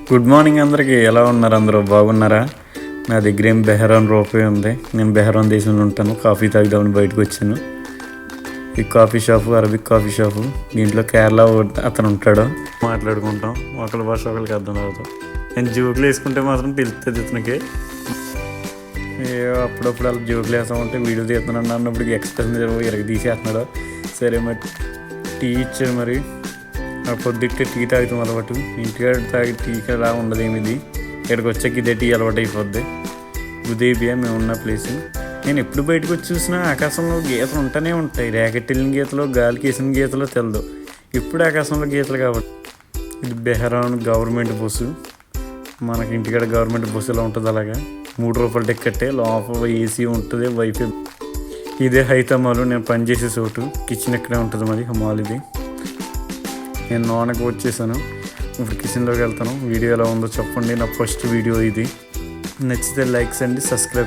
Good morning అందరికీ. ఎలా ఉన్నారు? అందరూ బాగున్నారా? నా దగ్గర ఏం బెహరాన్ రూపాయి ఉంది. నేను బెహరాన్ దేశంలో ఉంటాను. కాఫీ తాగుదామని బయటకు వచ్చాను. ఈ coffee shop Arabic coffee shop. దీంట్లో కేరళ అతను ఉంటాడు. మాట్లాడుకుంటాం, ఒకరి భాష ఒకరికి అర్థం అవుతాం. నేను జోకులు వేసుకుంటే మాత్రం తెలుస్తుంది ఇతనికి. అప్పుడప్పుడు అలా జోకులు వేస్తూ ఉంటే వీడియో తీస్తున్నాడు అన్నప్పుడు ఎక్స్ప్రెస్ ఇరగ తీసేస్తున్నాడు. సరే మరి టీ ఇచ్చాడు. మరి పొద్దుట్టే టీ తాగుతాం అలవాటు. ఇంటికాడ తాగి టీకి అలా ఉండదు ఏమిది. ఇక్కడికి వచ్చాక ఇదే టీ అలవాటు అయిపోద్ది. ఉదయబియా మేము ఉన్న ప్లేస్. నేను ఎప్పుడు బయటకు వచ్చి చూసినా ఆకాశంలో గీతలు ఉంటూనే ఉంటాయి. ర్యాకెట్టిల్లిన గీతలు, గాలికి వేసిన గీతలు తెలదు. ఇప్పుడు ఆకాశంలో గీతలు కాబట్టి. ఇది బెహరాన్ గవర్నమెంట్ బస్సు. మనకి ఇంటికాడ గవర్నమెంట్ బస్సు ఎలా ఉంటుంది అలాగా. 3 రూపాయలు టిక్కెట్టే. లోపల ఏసీ ఉంటుంది, వైఫై. ఇదే హైతమాలు నేను పనిచేసే చోటు. కిచెన్ ఇక్కడే ఉంటుంది మరి మాల్ ఇది. నేను నాన్నకు వచ్చేసాను. ఇప్పుడు కిచెన్లోకి వెళ్తాను. వీడియో ఎలా ఉందో చెప్పండి. నా ఫస్ట్ వీడియో ఇది. నచ్చితే లైక్స్ అండి, సబ్స్క్రైబ్.